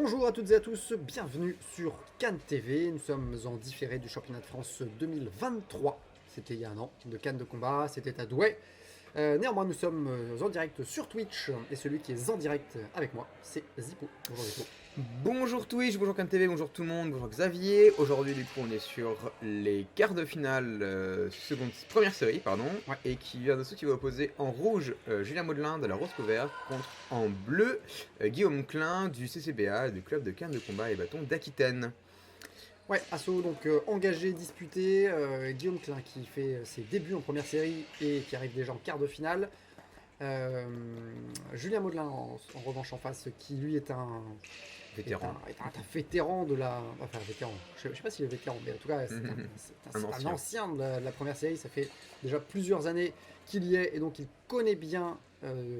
Bonjour à toutes et à tous, bienvenue sur Cannes TV. Nous sommes en différé du championnat de France 2023. C'était il y a un an, de Cannes de combat, c'était à Douai. Néanmoins, nous sommes en direct sur Twitch et celui qui est en direct avec moi, c'est Zippo. Bonjour Zippo. Bonjour Twitch, bonjour Cannes TV, bonjour tout le monde, bonjour Xavier. Aujourd'hui, du coup, on est sur les quarts de finale première série, pardon, Ouais. et qui vient de ceux qui va opposer en rouge Julien Modelin de la Rose Couverte contre en bleu Guillaume Klein du CCBA, du club de Cannes de combat et bâton d'Aquitaine. Ouais, assaut donc engagé, disputé. Guillaume Klein qui fait ses débuts en première série et qui arrive déjà en quart de finale. Julien Modelin en revanche en face, qui lui est un Vétéran. Est un vétéran de la. Enfin, vétéran. Je sais pas s'il est vétéran, mais en tout cas, c'est un ancien de la première série. Ça fait déjà plusieurs années qu'il y est et donc il connaît bien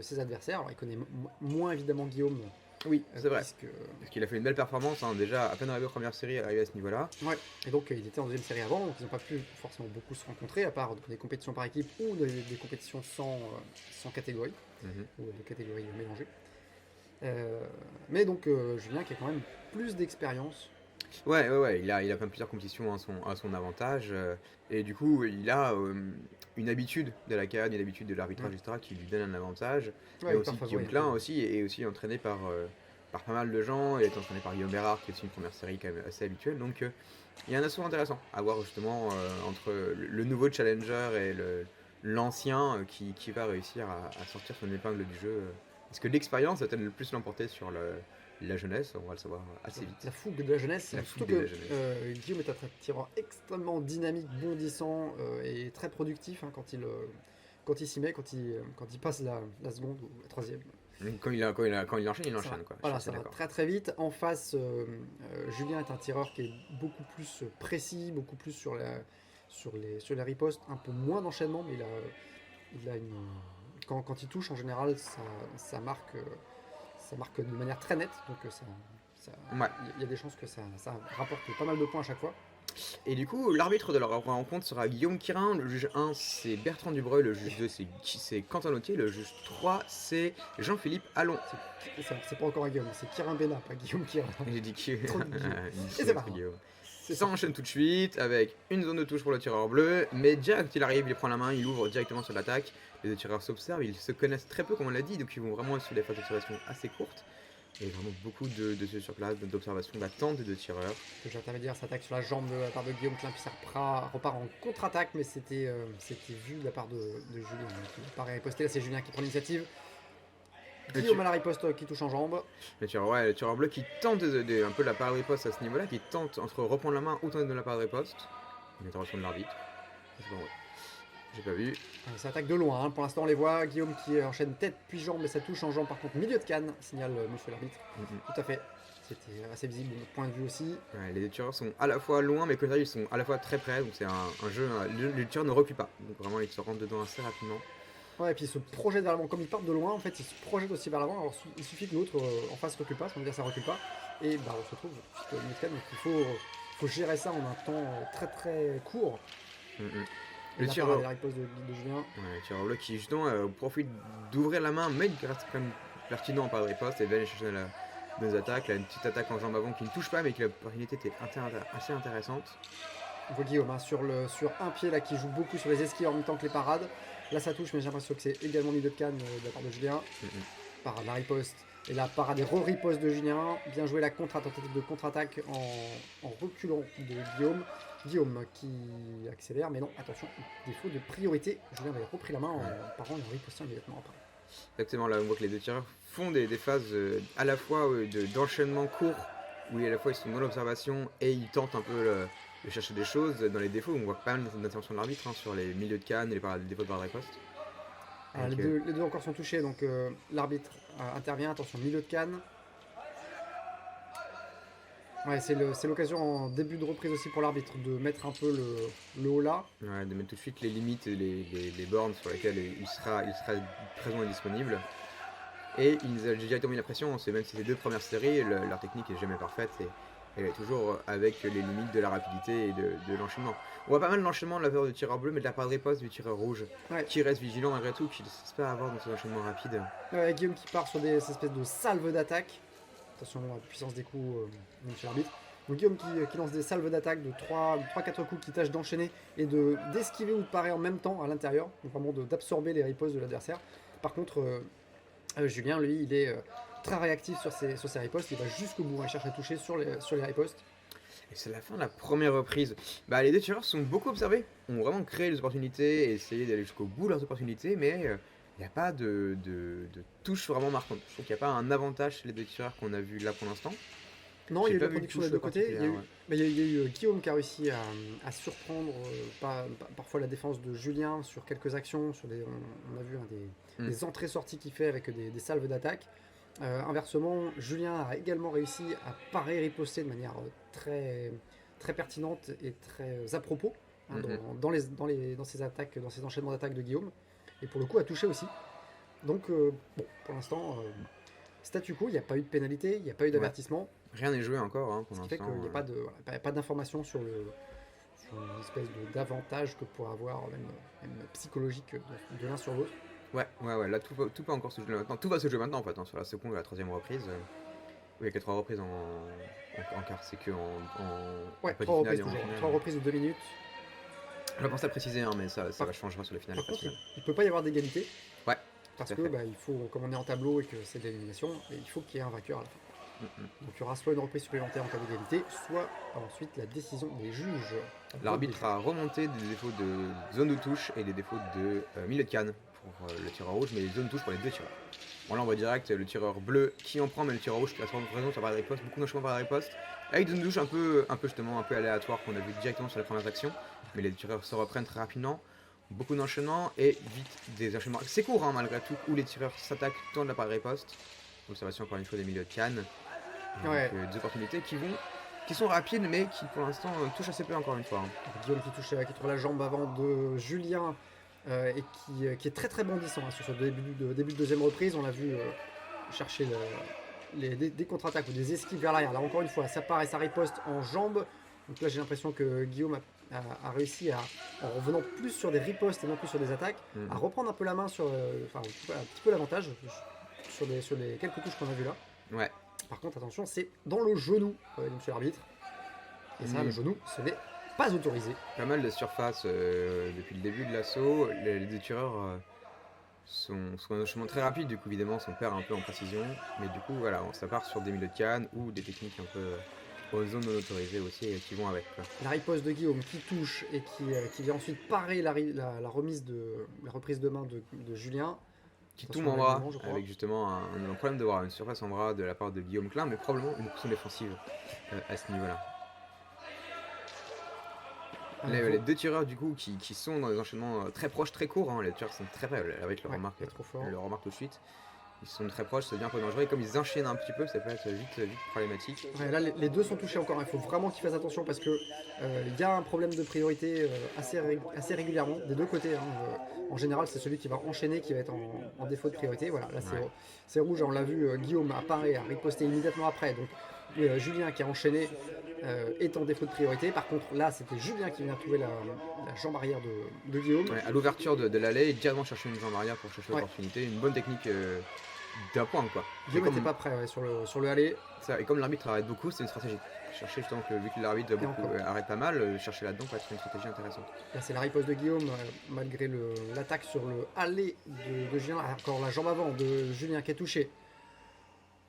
ses adversaires. Alors, il connaît moins évidemment Guillaume. Oui, c'est vrai. Puisque... Parce qu'il a fait une belle performance, hein, déjà à peine arrivé en première série, arrivé à ce niveau-là. Ouais, et donc il était en deuxième série avant, donc ils n'ont pas pu forcément beaucoup se rencontrer, à part des compétitions par équipe ou des compétitions sans catégorie, ou de catégories mélangées. Mais donc Julien qui a quand même plus d'expérience. Ouais, il a quand même plusieurs compétitions à son avantage. Et du coup, il a une habitude de la CAN, une habitude de l'arbitrage, etc., qui lui donne un avantage. Ouais, Et aussi Guillaume Klein ouais. aussi est aussi entraîné par pas mal de gens. Il est entraîné par Guillaume Bérard, qui est aussi une première série quand même assez habituelle. Donc il y a un assaut intéressant à voir justement entre le nouveau challenger et l'ancien qui va réussir à sortir son épingle du jeu. Parce que l'expérience va-t-elle le plus l'emporter sur la jeunesse, on va le savoir assez vite. La fougue de la jeunesse, La surtout fougue de que la jeunesse. Guillaume est un tireur extrêmement dynamique, bondissant et très productif quand il s'y met, quand il passe la seconde ou la troisième. Quand il enchaîne, il enchaîne. Quoi. Voilà, ça va très très vite. En face, Julien est un tireur qui est beaucoup plus précis, beaucoup plus sur la riposte, un peu moins d'enchaînement, mais il a une... Quand il touche, en général, ça marque de manière très nette, donc Ouais. il y a des chances que ça rapporte pas mal de points à chaque fois. Et du coup, l'arbitre de la rencontre sera Guillaume Quirin, le juge 1 c'est Bertrand Dubreuil, le juge 2 c'est Quentin Lautier, le juge 3 c'est Jean-Philippe Allon. C'est pas encore un Guillaume, c'est Kirin Bénat, pas Guillaume Kirin. J'ai dit qui Trop de Guillaume. Et c'est pas Guillaume. C'est Ça enchaîne tout de suite avec une zone de touche pour le tireur bleu, mais direct il arrive, il prend la main, il ouvre directement sur l'attaque. Les deux tireurs s'observent, ils se connaissent très peu comme on l'a dit, donc ils vont vraiment sur des phases d'observation assez courtes. Et vraiment beaucoup de sur place, d'observation, d'attente des deux tireurs. J'intermédiaire s'attaque sur la jambe de la part de Guillaume Klein, puis ça repart en contre-attaque, mais c'était vu de la part de Julien. Donc, il paraît riposter, là c'est Julien qui prend l'initiative. Guillaume à la riposte qui touche en jambe. Le tireur bleu qui tente un peu la part de riposte à ce niveau-là, qui tente entre reprendre la main ou tenter de la part de riposte. Une intervention de l'arbitre. J'ai pas vu. Ça attaque de loin, hein. Pour l'instant on les voit. Guillaume qui enchaîne tête puis jambe, mais ça touche en jambe par contre milieu de canne, signale monsieur l'arbitre. Tout à fait. C'était assez visible de notre point de vue aussi. Ouais, les deux tireurs sont à la fois loin, mais comme ça ils sont à la fois très près, donc c'est un jeu. Les tireurs ne reculent pas, donc vraiment ils se rentrent dedans assez rapidement. Ouais, et puis il se projette vers l'avant. Comme ils partent de loin, en fait, ils se projettent aussi vers l'avant. Alors il suffit que l'autre en face recule pas, ça veut dire ça recule pas. Et bah on se retrouve sur milieu de canne, donc il faut gérer ça en un temps très très court. Le tireur, la riposte de Julien. Ouais, le tireur bleu qui justement profite d'ouvrir la main, mais il reste quand même pertinent par riposte et va aller chercher nos attaques. Là, une petite attaque en jambe avant qui ne touche pas, mais qui la opportunité était assez intéressante. On voit Guillaume hein, sur un pied là qui joue beaucoup sur les esquives en même temps que les parades. Là ça touche, mais j'ai l'impression que c'est également milieu de canne de la part de Julien. Par la riposte. Et la parade et re-riposte de Julien. Bien joué la tentative de contre-attaque en reculant de Guillaume. Guillaume qui accélère, mais non, attention, défaut de priorité. Julien avait repris la main en parant et en ripostant immédiatement après. Exactement, là on voit que les deux tireurs font des phases à la fois d'enchaînement court, où à la fois ils sont dans l'observation et ils tentent un peu de chercher des choses. Dans les défauts, on voit pas mal d'intervention de l'arbitre sur les milieux de canne et les défauts de barre de riposte. Les deux encore sont touchés, donc l'arbitre intervient, attention, milieu de canne. Ouais, c'est l'occasion en début de reprise aussi pour l'arbitre de mettre un peu le haut là. Ouais, de mettre tout de suite les limites et les bornes sur lesquelles il sera présent et disponible. Et ils ont directement mis la pression, même si c'est deux premières séries, leur technique est jamais parfaite et elle est toujours avec les limites de la rapidité et de l'enchaînement. On voit pas mal l'enchaînement de la part du tireur bleu, mais de la part de riposte du tireur rouge, qui reste vigilant malgré tout, qui ne cesse pas à avoir dans son enchaînement rapide. Guillaume qui part sur ces espèces de salves d'attaque. Attention à la puissance des coups, monsieur l'arbitre. Donc Guillaume qui lance des salves d'attaque de 3-4 coups qui tâchent d'enchaîner et d'esquiver ou de parer en même temps à l'intérieur, donc vraiment d'absorber les ripostes de l'adversaire. Par contre, Julien, lui, il est très réactif sur ses ripostes, il va jusqu'au bout, il cherche à toucher sur les ripostes. Et c'est la fin de la première reprise. Bah, les deux tireurs sont beaucoup observés, ont vraiment créé des opportunités et essayé d'aller jusqu'au bout de leurs opportunités, mais il n'y a pas de touche vraiment marquante. Je trouve qu'il n'y a pas un avantage chez les deux tireurs qu'on a vu là pour l'instant. Non, il y a eu J'ai pas la vu de production des touche deux côtés. Il y a eu, particulière, ouais. mais il y a eu Guillaume qui a réussi à surprendre parfois la défense de Julien sur quelques actions. On a vu des entrées-sorties qu'il fait avec des salves d'attaque. Inversement, Julien a également réussi à parer et riposter de manière très, très pertinente et très à propos dans ses attaques, dans ses enchaînements d'attaques de Guillaume. Et pour le coup, a touché aussi. Donc, bon, pour l'instant, statu quo, il n'y a pas eu de pénalité, il n'y a pas eu d'avertissement. Rien n'est joué encore pour Ce l'instant. qui fait qu'il n'y a pas d'informations sur une espèce d'avantage que pourrait avoir, même psychologique, de l'un sur l'autre. Ouais, là tout peut encore se jouer maintenant. Tout va se jouer maintenant en fait, sur la seconde et la troisième reprise. Oui, il y a que 3 reprises en quart, c'est que Ouais, petit 3 final reprises et en toujours, finale. 3 reprises de 2 minutes. Je pense à préciser, mais ça va changer sur le final. Par et pas contre, final. il ne peut pas y avoir d'égalité. Ouais, Parce tout à que fait. il faut, comme on est en tableau et que c'est de l'élimination, il faut qu'il y ait un vainqueur à la fin. Donc il y aura soit une reprise supplémentaire en cas d'égalité, soit ensuite la décision des juges. L'arbitre a remonté des défauts de zone de touche et des défauts de milieu de canne pour le tireur rouge, mais les zones de touche pour les deux tireurs. Bon, là on voit direct le tireur bleu qui en prend, mais le tireur rouge qui a raison sur la riposte, beaucoup d'enchaînements par la riposte, avec des zones de touche un peu aléatoires qu'on a vu directement sur les premières actions, mais les tireurs se reprennent très rapidement. Beaucoup d'enchaînements et vite des enchaînements assez courts malgré tout, où les tireurs s'attaquent, tournent la par riposte. Observation encore une fois des milieux de canne. Ouais. Donc, des opportunités qui sont rapides mais qui pour l'instant touchent assez peu encore une fois. Guillaume qui trouve la jambe avant de Julien et qui est très très bondissant sur ce début de deuxième reprise. On l'a vu chercher des contre-attaques ou des esquives vers l'arrière. Là encore une fois, ça part et ça riposte en jambes. Donc là j'ai l'impression que Guillaume a réussi en revenant plus sur des ripostes et non plus sur des attaques, à reprendre un peu la main sur, un petit peu l'avantage sur les quelques touches qu'on a vues là. Ouais. Par contre, attention, c'est dans le genou, monsieur l'arbitre. Et ça, le genou, ce n'est pas autorisé. Pas mal de surface depuis le début de l'assaut. Les deux tireurs sont un enchaînement très rapide, du coup évidemment on perd un peu en précision. Mais du coup voilà, ça part sur des milieux de canne ou des techniques un peu aux zones non autorisées aussi qui vont avec. Quoi. La riposte de Guillaume qui touche et qui vient ensuite parer la reprise de main de Julien. Qui tombe en bras, avec justement un problème de bras, une surface en bras de la part de Guillaume Klein, mais probablement une option défensive à ce niveau-là. Les deux tireurs du coup qui sont dans des enchaînements très proches, très courts, les tireurs sont très près, avec le remarque tout de suite. Ils sont très proches, ça devient un peu dangereux et comme ils enchaînent un petit peu, ça peut être vite problématique. Ouais, là les deux sont touchés encore, il faut vraiment qu'ils fassent attention parce que y a un problème de priorité assez régulièrement des deux côtés. En général c'est celui qui va enchaîner qui va être en défaut de priorité. Voilà, là c'est rouge, on l'a vu, Guillaume apparaît, a riposté immédiatement après. Donc Julien qui a enchaîné est en défaut de priorité. Par contre là c'était Julien qui vient trouver la jambe arrière de Guillaume. Ouais, à l'ouverture de l'allée, directement chercher une jambe arrière pour chercher l'opportunité, une bonne technique d'un point quoi. Guillaume n'était pas prêt sur le aller. Et comme l'arbitre arrête beaucoup, c'est une stratégie. Chercher justement que vu que l'arbitre arrête pas mal, chercher là-dedans peut être une stratégie intéressante. Là c'est la riposte de Guillaume malgré l'attaque sur le aller de Julien. Encore la jambe avant de Julien qui est touché.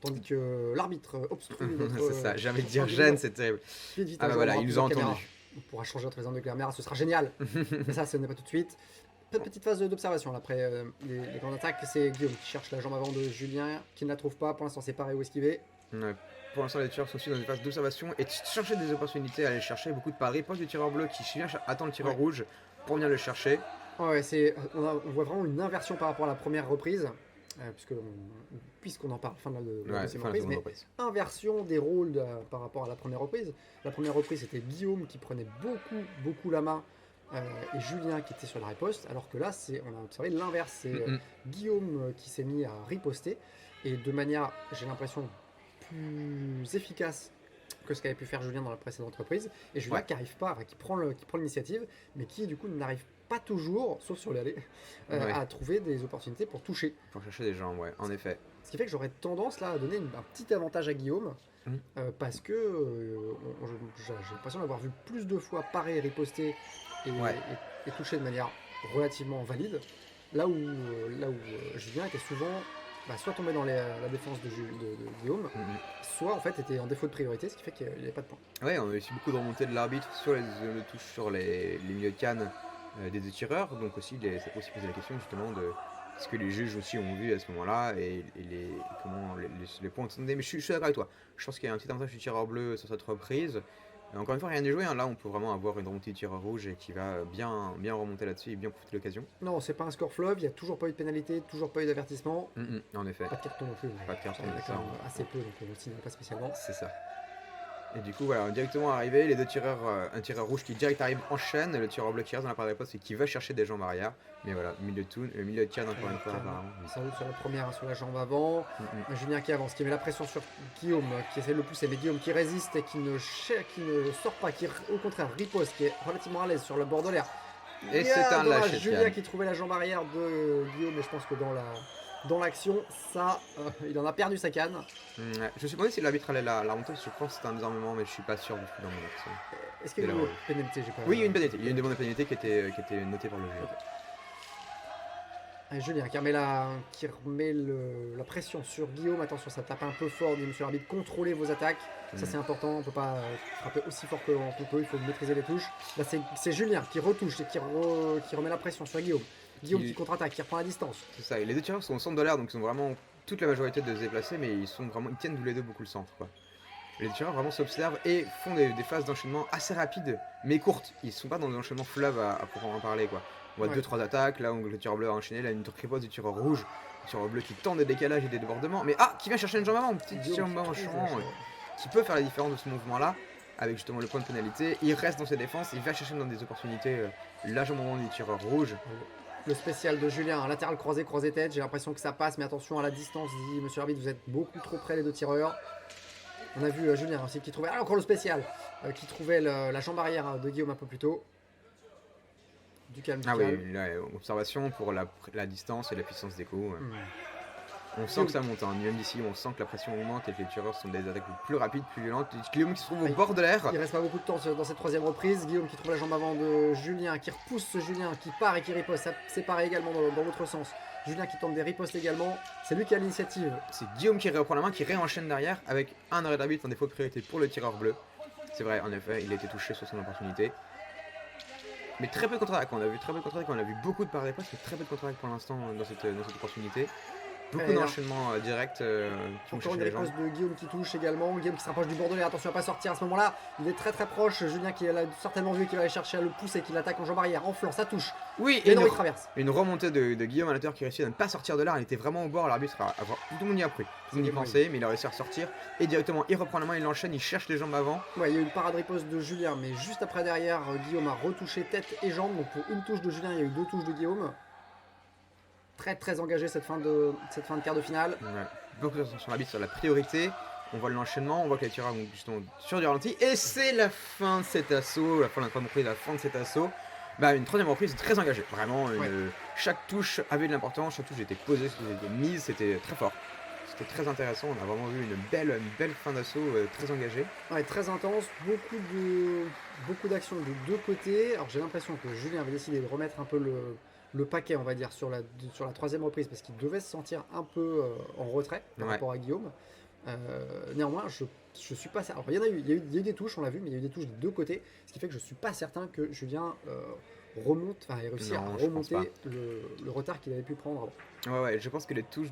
Tandis que l'arbitre obstrue c'est ça, j'ai envie de dire gêne, c'est terrible. Vite, bah voilà, il nous a entendu. On pourra changer entre les angles de caméra, ce sera génial. Mais ça, ce n'est pas tout de suite. Petite phase d'observation. Après les grandes attaques, c'est Guillaume qui cherche la jambe avant de Julien, qui ne la trouve pas. Pour l'instant, c'est pareil ou esquivé. Ouais. Pour l'instant, les tireurs sont aussi dans une phase d'observation et de chercher des opportunités, aller chercher beaucoup de paris. Poste du tireur bleu qui attend le tireur rouge pour venir le chercher. Ouais, on voit vraiment une inversion par rapport à la première reprise. Puisqu'on en parle fin de la deuxième reprise, mais inversion des rôles par rapport à la première reprise. La première reprise, c'était Guillaume qui prenait beaucoup la main et Julien qui était sur la riposte, alors que là, on a observé l'inverse. C'est Guillaume qui s'est mis à riposter et de manière, j'ai l'impression, plus efficace que ce qu'avait pu faire Julien dans la précédente reprise. Et Julien Ouais. qui arrive pas, enfin, qui prend l'initiative, mais qui du coup n'arrive pas toujours, sauf sur les allées, Ouais. à trouver des opportunités pour toucher. Pour chercher des jambes, ouais, en effet. Ce qui fait que j'aurais tendance là à donner un petit avantage à Guillaume, Mhm. parce que j'ai l'impression d'avoir vu plus de fois parer et riposter Ouais. et toucher de manière relativement valide, là où Julien était souvent soit tombé dans la défense de Guillaume, Mhm. soit en fait était en défaut de priorité, ce qui fait qu'il n'avait pas de points. Ouais, on a aussi beaucoup de remontées de l'arbitre sur les touches sur les milieux de canne des deux tireurs, donc aussi ça peut aussi poser la question justement de ce que les juges aussi ont vu à ce moment-là et comment les points sont donnés. Mais je suis d'accord avec toi, je pense qu'il y a un petit avantage du tireur bleu sur cette reprise. Encore une fois, rien n'est joué, hein. Là on peut vraiment avoir une remontée du tireur rouge et qui va bien remonter là-dessus et bien profiter de l'occasion. Non, c'est pas un score fleuve, il n'y a toujours pas eu de pénalité, toujours pas eu d'avertissement, En effet, pas de carton non plus. pas de carton, Il y en a ça, quand même assez peu, donc on ne le signale pas spécialement. c'est ça. Et du coup, voilà, on est directement arrivé, les deux tireurs, un tireur rouge qui direct arrive en chaîne, le tireur bleu qui reste dans la part des postes et qui va chercher des jambes arrière. Mais voilà, milieu de canne encore une fois, apparemment. Sans doute sur la première, sur la jambe avant. Julien qui avance, qui met la pression sur Guillaume, qui essaie de le pousser, mais Guillaume qui résiste et qui ne sort pas, qui au contraire riposte, qui est relativement à l'aise sur le bord de l'air. Et c'est un lâcher de Julien canne. qui trouvait la jambe arrière de Guillaume, mais je pense que dans l'action, ça, il en a perdu sa canne. Ouais. Je me suis demandé si l'arbitre allait la remonter, parce que je pense que c'était un désarmement, mais je suis pas sûr du tout dans mon action. Est-ce qu'il y a Et eu là, une pénalité? J'ai pas... Oui, il y a une pénalité, il y a une demande de pénalité qui était notée par le juge. Allez, Julien qui remet la pression sur Guillaume. Attention, ça tape un peu fort, dit monsieur l'arbitre. Contrôlez vos attaques. Ça, c'est important. On ne peut pas frapper aussi fort qu'on peut. Il faut maîtriser les touches. Là, c'est Julien qui retouche et qui remet la pression sur Guillaume. Guillaume qui contre-attaque, qui reprend la distance. C'est ça, et les deux tireurs sont au centre de l'air, donc ils ont vraiment toute la majorité de se déplacer, mais ils tiennent tous les deux beaucoup le centre, quoi. Les tireurs vraiment s'observent et font des phases d'enchaînement assez rapides, mais courtes. Ils sont pas dans des enchaînements fleuves à proprement parler, quoi. On voit 2-3 attaques, là où le tireur bleu a enchaîné, là une riposte du tireur rouge, le tireur bleu qui tente des décalages et des débordements, mais qui vient chercher une jambe avant, une petite jambe avant qui peut faire la différence de ce mouvement-là, avec justement le point de pénalité. Il reste dans ses défenses, il va chercher dans des opportunités largement du tireur rouge. Le spécial de Julien, un latéral croisé tête, j'ai l'impression que ça passe, mais attention à la distance, dit monsieur l'arbitre, vous êtes beaucoup trop près les deux tireurs. On a vu Julien aussi qui trouvait, encore le spécial, qui trouvait la jambe arrière de Guillaume un peu plus tôt. Du calme, Oui, là, observation pour la distance et la puissance des coups. On sent que ça monte, hein. Même d'ici, on sent que la pression augmente et que les tireurs sont des attaques plus rapides, plus violentes. Guillaume qui se trouve au bord de l'air. Il reste pas beaucoup de temps dans cette troisième reprise. Guillaume qui trouve la jambe avant de Julien, qui repousse Julien, qui part et qui riposte. C'est pareil également dans l'autre sens. Julien qui tente des ripostes également. C'est lui qui a l'initiative. C'est Guillaume qui reprend la main, qui réenchaîne derrière avec un arrêt d'arbitre en défaut de priorité pour le tireur bleu. C'est vrai, en effet, il a été touché sur son opportunité. Mais très peu de contre-attaque, on a vu très peu de contre-attaque, on a vu beaucoup de parades mais très peu de contre-attaque pour l'instant dans cette opportunité. Beaucoup d'enchaînements directs. Encore une riposte de Guillaume qui touche également. Guillaume qui se rapproche du bord de l'air. Attention à pas sortir à ce moment-là. Il est très proche. Julien qui l'a certainement vu, qui va aller chercher à le pousser, qui l'attaque en jambe arrière, en flanc, ça touche. Oui, et non, il traverse. Une remontée de Guillaume à l'intérieur qui réussit à ne pas sortir de l'air. Il était vraiment au bord. L'arbitre tout le monde y a pris. Tout le monde y pensait, mais il a réussi à ressortir. Et directement, il reprend la main, il enchaîne, il cherche les jambes avant. Ouais, il y a eu une parade riposte de Julien, mais juste après derrière, Guillaume a retouché tête et jambes. Donc pour une touche de Julien, il y a eu 2 touches de Guillaume. Très engagé cette fin de quart de finale. Ouais. Beaucoup d'attention sur l'arbitre sur la priorité. On voit l'enchaînement, on voit que les tireurs vont justement sur du ralenti. Et c'est la fin de cet assaut, la fin de la troisième reprise, la fin de cet assaut. Une troisième reprise très engagée. Vraiment, chaque touche avait de l'importance, chaque touche était posée, était mise, c'était très fort. C'était très intéressant, on a vraiment vu une belle fin d'assaut, très engagée. Ouais, très intense, beaucoup d'actions de deux côtés. Alors j'ai l'impression que Julien avait décidé de remettre un peu le paquet, on va dire, sur la troisième reprise, parce qu'il devait se sentir un peu en retrait par rapport à Guillaume. Néanmoins, je suis pas certain. Alors, il y a eu des touches, on l'a vu, mais il y a eu des touches des deux côtés, ce qui fait que je suis pas certain que Julien ait réussi à remonter le retard qu'il avait pu prendre avant. Ouais, je pense que les touches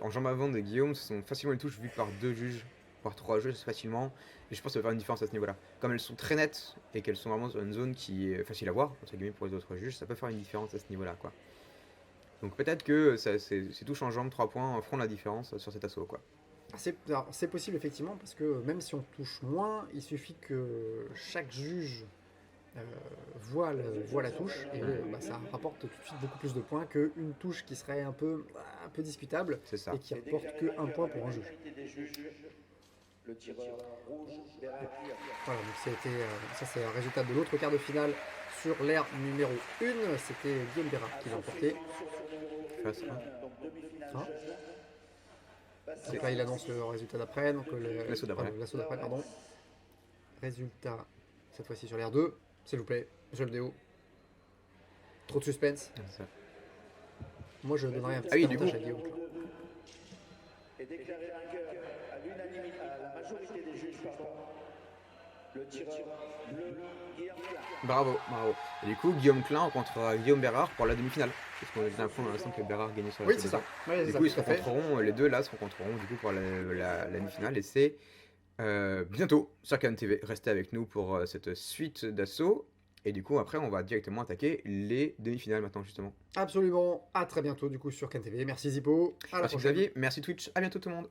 en jambe avant de Guillaume, ce sont facilement les touches vues par 2 juges, par 3 juges facilement. Et je pense que ça va faire une différence à ce niveau-là. Comme elles sont très nettes et qu'elles sont vraiment sur une zone qui est facile à voir, entre guillemets pour les autres juges, ça peut faire une différence à ce niveau-là, quoi. Donc peut-être que ces touches en jambe 3 points feront la différence sur cet assaut, quoi. C'est possible effectivement, parce que même si on touche moins, il suffit que chaque juge voit la touche et ça rapporte tout de suite beaucoup plus de points qu'une touche qui serait un peu discutable et qui rapporte que 1 point pour un juge. Voilà, donc ça c'est un résultat de l'autre quart de finale sur l'ère numéro 1. C'était Guillaume Bérard qui l'a emporté. Face à... Hein donc là il annonce le résultat d'après, donc L'assaut d'après. l'assaut d'après, pardon. Résultat cette fois-ci sur l'ère 2, s'il vous plaît, jeu vidéo. Trop de suspense. Ça. Moi je donnerais un petit Ah oui, du avantage coup. à Guillaume. Et déclaré vainqueur à l'unanimité, à la majorité des juges, le tireur bleu Guillaume Klein. Bravo. Et du coup, Guillaume Klein rencontrera Guillaume Bérard pour la demi-finale. Parce qu'on a dit un point à l'instant que Bérard gagnait sur la Oui, c'est ça. sélection. Ouais, Du c'est coup, ça, ils se tout à fait. rencontreront, les deux là se rencontreront du coup pour la demi-finale. Et c'est bientôt sur Cannes TV. Restez avec nous pour cette suite d'assauts. Et du coup, après, on va directement attaquer les demi-finales maintenant, justement. Absolument. À très bientôt du coup sur CanTV. Merci Zippo. À la Merci prochaine. Xavier, merci Twitch, à bientôt tout le monde.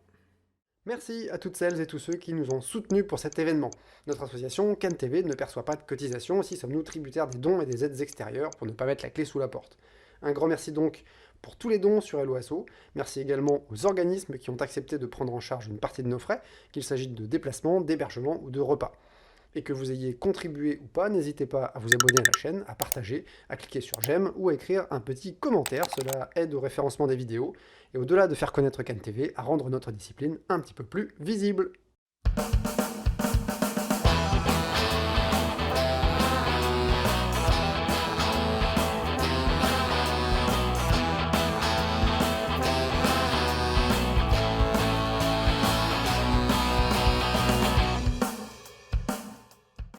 Merci à toutes celles et tous ceux qui nous ont soutenus pour cet événement. Notre association CanTV ne perçoit pas de cotisation, aussi sommes-nous tributaires des dons et des aides extérieures pour ne pas mettre la clé sous la porte. Un grand merci donc pour tous les dons sur LOASO. Merci également aux organismes qui ont accepté de prendre en charge une partie de nos frais, qu'il s'agisse de déplacements, d'hébergement ou de repas. Et que vous ayez contribué ou pas, n'hésitez pas à vous abonner à la chaîne, à partager, à cliquer sur j'aime ou à écrire un petit commentaire, cela aide au référencement des vidéos et au-delà de faire connaître CanTV, à rendre notre discipline un petit peu plus visible.